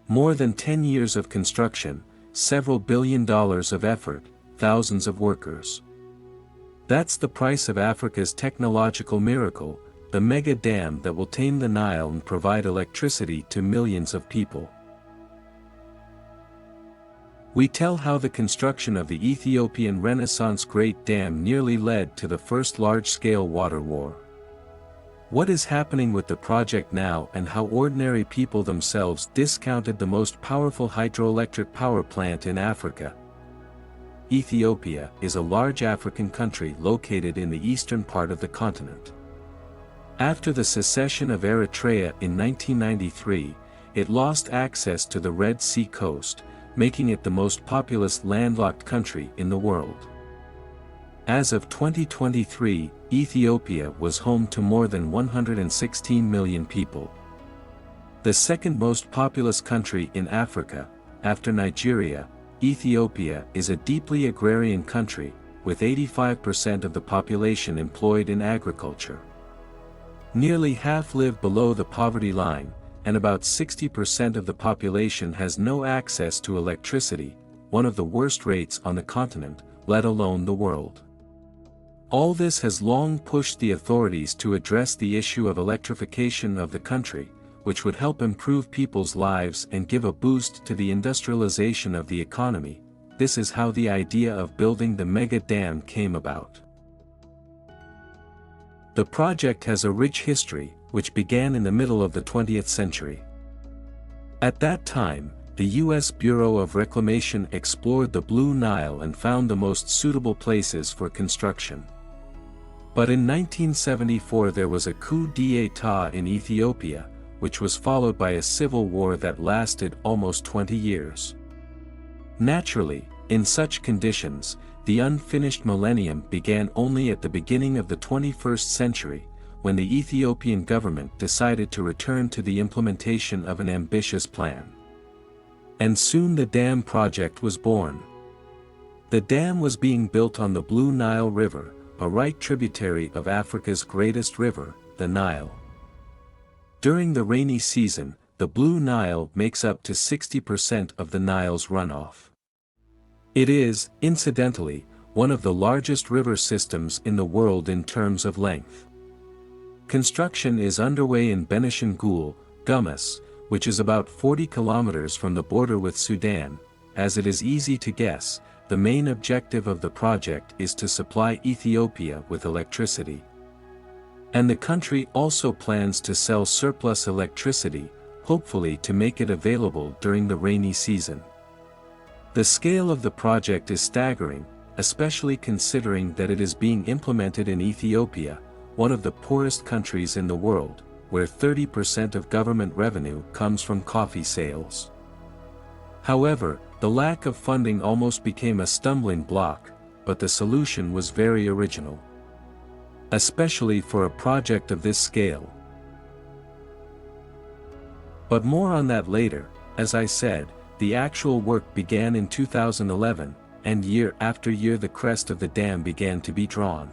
More than 10 years of construction, several $billion of effort, thousands of workers. That's the price of Africa's technological miracle, the mega dam that will tame the Nile and provide electricity to millions of people. We tell how the construction of the Ethiopian Renaissance Great Dam nearly led to the first large-scale water war. What is happening with the project now and how ordinary people themselves discounted the most powerful hydroelectric power plant in Africa. Ethiopia is a large African country located in the eastern part of the continent. After the secession of Eritrea in 1993, it lost access to the Red Sea coast, making it the most populous landlocked country in the world. As of 2023, Ethiopia was home to more than 116 million people. The second most populous country in Africa, after Nigeria, Ethiopia is a deeply agrarian country, with 85% of the population employed in agriculture. Nearly half live below the poverty line, and about 60% of the population has no access to electricity, one of the worst rates on the continent, let alone the world. All this has long pushed the authorities to address the issue of electrification of the country, which would help improve people's lives and give a boost to the industrialization of the economy. This is how the idea of building the mega dam came about. The project has a rich history, which began in the middle of the 20th century. At that time, the U.S. Bureau of Reclamation explored the Blue Nile and found the most suitable places for construction. But in 1974 there was a coup d'état in Ethiopia, which was followed by a civil war that lasted almost 20 years. Naturally, in such conditions, the unfinished millennium began only at the beginning of the 21st century, when the Ethiopian government decided to return to the implementation of an ambitious plan. And soon the dam project was born. The dam was being built on the Blue Nile River, a right tributary of Africa's greatest river, the Nile. During the rainy season, the Blue Nile makes up to 60% of the Nile's runoff. It is, incidentally, one of the largest river systems in the world in terms of length. Construction is underway in Benishangul, Gumuz, which is about 40 kilometers from the border with Sudan. As it is easy to guess, the main objective of the project is to supply Ethiopia with electricity. And the country also plans to sell surplus electricity, hopefully to make it available during the rainy season. The scale of the project is staggering, especially considering that it is being implemented in Ethiopia, one of the poorest countries in the world, where 30% of government revenue comes from coffee sales. However, the lack of funding almost became a stumbling block, but the solution was very original. Especially for a project of this scale. But more on that later. As I said, the actual work began in 2011, and year after year the crest of the dam began to be drawn.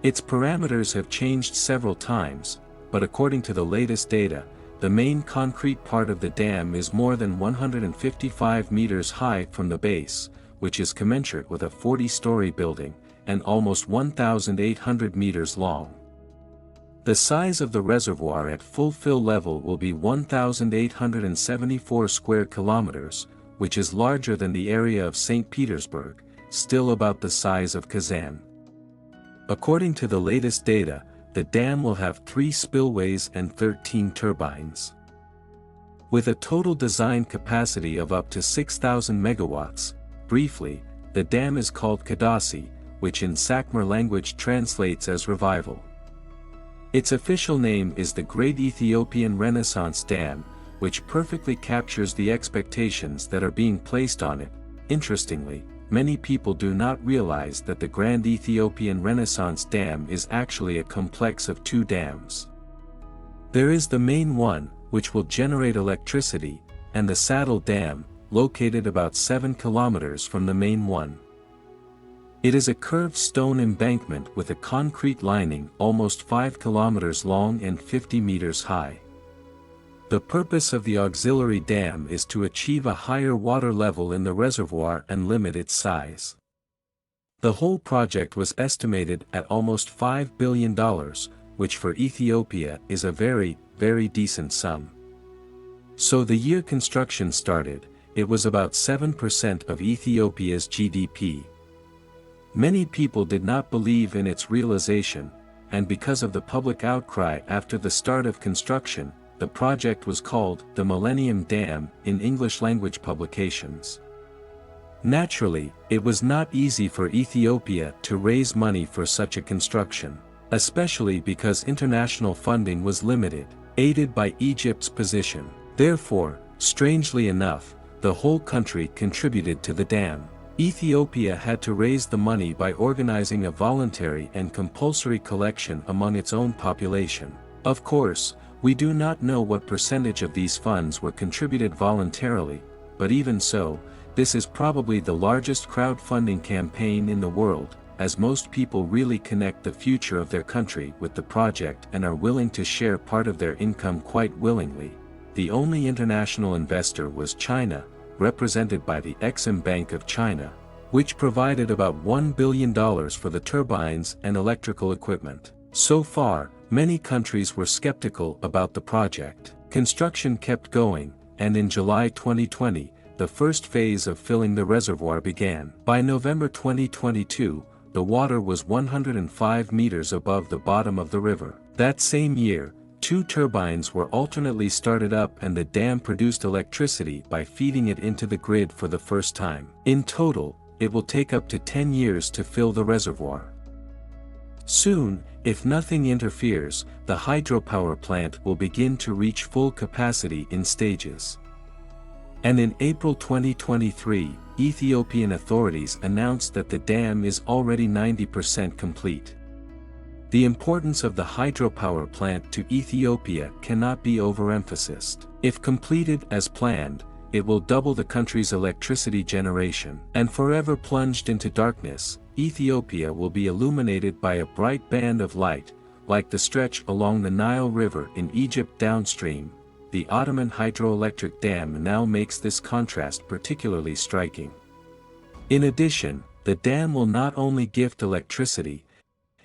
Its parameters have changed several times, but according to the latest data, the main concrete part of the dam is more than 155 meters high from the base, which is commensurate with a 40-story building, and almost 1,800 meters long. The size of the reservoir at full fill level will be 1,874 square kilometers, which is larger than the area of St. Petersburg, still about the size of Kazan. According to the latest data, the dam will have 3 spillways and 13 turbines. With a total design capacity of up to 6,000 megawatts, briefly, the dam is called Kadasi, which in Sakmer language translates as revival. Its official name is the Great Ethiopian Renaissance Dam, which perfectly captures the expectations that are being placed on it. Interestingly, many people do not realize that the Grand Ethiopian Renaissance Dam is actually a complex of 2 dams. There is the main one, which will generate electricity, and the Saddle Dam, located about 7 kilometers from the main one. It is a curved stone embankment with a concrete lining almost 5 kilometers long and 50 meters high. The purpose of the auxiliary dam is to achieve a higher water level in the reservoir and limit its size. The whole project was estimated at almost $5 billion, which for Ethiopia is a very, very decent sum. So the year construction started, it was about 7% of Ethiopia's GDP. Many people did not believe in its realization, and because of the public outcry after the start of construction, the project was called the Millennium Dam in English-language publications. Naturally, it was not easy for Ethiopia to raise money for such a construction, especially because international funding was limited, aided by Egypt's position. Therefore, strangely enough, the whole country contributed to the dam. Ethiopia had to raise the money by organizing a voluntary and compulsory collection among its own population. Of course, we do not know what percentage of these funds were contributed voluntarily, but even so, this is probably the largest crowdfunding campaign in the world, as most people really connect the future of their country with the project and are willing to share part of their income quite willingly. The only international investor was China, represented by the Exim Bank of China, which provided about $1 billion for the turbines and electrical equipment. So far, many countries were skeptical about the project. Construction kept going, and in July 2020, the first phase of filling the reservoir began. By November 2022, the water was 105 meters above the bottom of the river. That same year, 2 turbines were alternately started up and the dam produced electricity by feeding it into the grid for the first time. In total, it will take up to 10 years to fill the reservoir. Soon, if nothing interferes, the hydropower plant will begin to reach full capacity in stages. And in April 2023, Ethiopian authorities announced that the dam is already 90% complete. The importance of the hydropower plant to Ethiopia cannot be overemphasized. If completed as planned, it will double the country's electricity generation. And forever plunged into darkness, Ethiopia will be illuminated by a bright band of light, like the stretch along the Nile River in Egypt downstream. The Ottoman hydroelectric dam now makes this contrast particularly striking. In addition, the dam will not only gift electricity,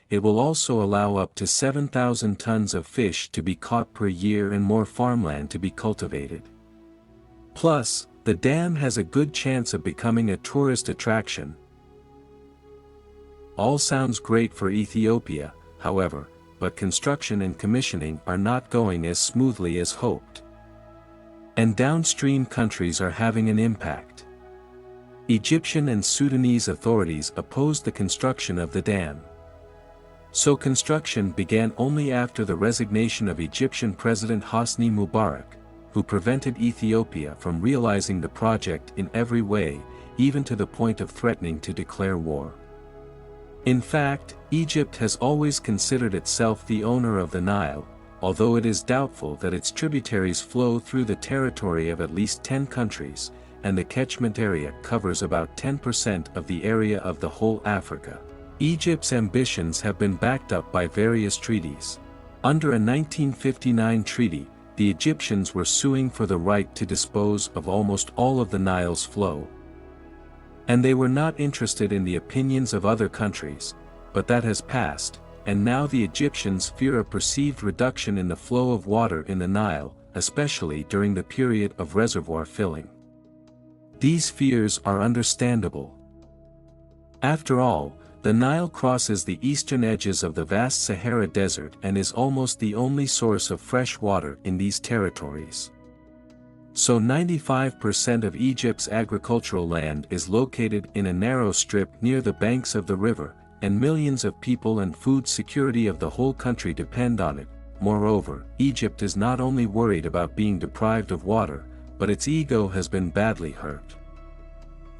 it will also allow up to 7,000 tons of fish to be caught per year and more farmland to be cultivated. Plus, the dam has a good chance of becoming a tourist attraction. All sounds great for Ethiopia, however, but construction and commissioning are not going as smoothly as hoped. And downstream countries are having an impact. Egyptian and Sudanese authorities opposed the construction of the dam. So construction began only after the resignation of Egyptian President Hosni Mubarak, who prevented Ethiopia from realizing the project in every way, even to the point of threatening to declare war. In fact, Egypt has always considered itself the owner of the Nile, although it is doubtful that its tributaries flow through the territory of at least 10 countries, and the catchment area covers about 10% of the area of the whole Africa. Egypt's ambitions have been backed up by various treaties. Under a 1959 treaty, the Egyptians were suing for the right to dispose of almost all of the Nile's flow. And they were not interested in the opinions of other countries, but that has passed, and now the Egyptians fear a perceived reduction in the flow of water in the Nile, especially during the period of reservoir filling. These fears are understandable. After all, the Nile crosses the eastern edges of the vast Sahara Desert and is almost the only source of fresh water in these territories. So 95% of Egypt's agricultural land is located in a narrow strip near the banks of the river, and millions of people and food security of the whole country depend on it. Moreover, Egypt is not only worried about being deprived of water, but its ego has been badly hurt.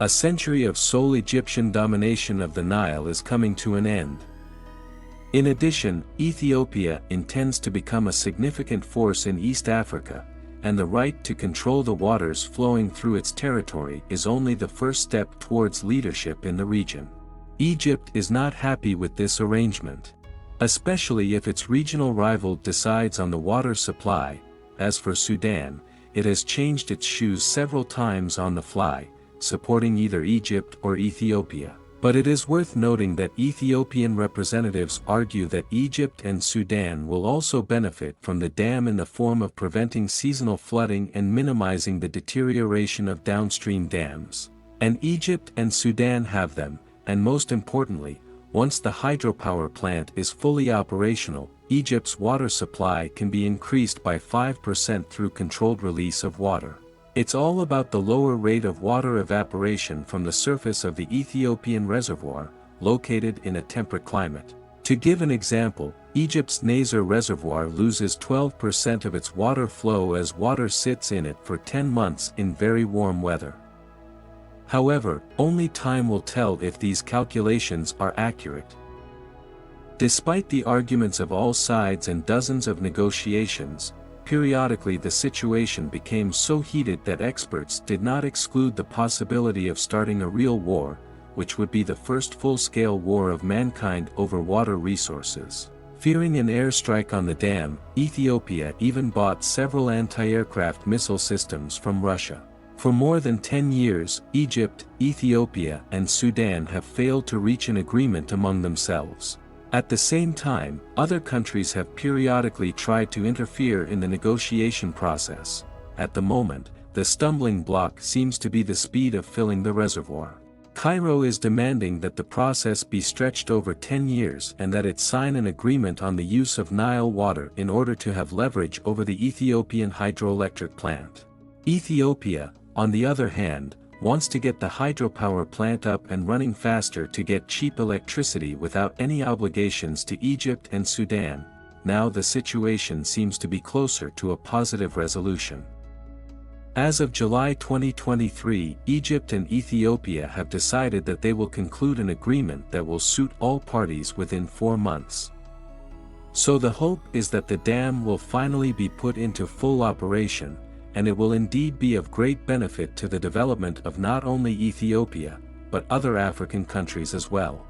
A century of sole Egyptian domination of the Nile is coming to an end. In addition, Ethiopia intends to become a significant force in East Africa, and the right to control the waters flowing through its territory is only the first step towards leadership in the region. Egypt is not happy with this arrangement, especially if its regional rival decides on the water supply, as for Sudan, it has changed its shoes several times on the fly, supporting either Egypt or Ethiopia. But it is worth noting that Ethiopian representatives argue that Egypt and Sudan will also benefit from the dam in the form of preventing seasonal flooding and minimizing the deterioration of downstream dams. And Egypt and Sudan have them, and most importantly, once the hydropower plant is fully operational, Egypt's water supply can be increased by 5% through controlled release of water. It's all about the lower rate of water evaporation from the surface of the Ethiopian reservoir, located in a temperate climate. To give an example, Egypt's Nasser reservoir loses 12% of its water flow as water sits in it for 10 months in very warm weather. However, only time will tell if these calculations are accurate. Despite the arguments of all sides and dozens of negotiations, periodically the situation became so heated that experts did not exclude the possibility of starting a real war, which would be the first full-scale war of mankind over water resources. Fearing an airstrike on the dam, Ethiopia even bought several anti-aircraft missile systems from Russia. For more than 10 years, Egypt, Ethiopia, and Sudan have failed to reach an agreement among themselves. At the same time, other countries have periodically tried to interfere in the negotiation process. At the moment, the stumbling block seems to be the speed of filling the reservoir. Cairo is demanding that the process be stretched over 10 years and that it sign an agreement on the use of Nile water in order to have leverage over the Ethiopian hydroelectric plant. Ethiopia, on the other hand, wants to get the hydropower plant up and running faster to get cheap electricity without any obligations to Egypt and Sudan. Now the situation seems to be closer to a positive resolution. As of July 2023, Egypt and Ethiopia have decided that they will conclude an agreement that will suit all parties within 4 months. So the hope is that the dam will finally be put into full operation, and it will indeed be of great benefit to the development of not only Ethiopia, but other African countries as well.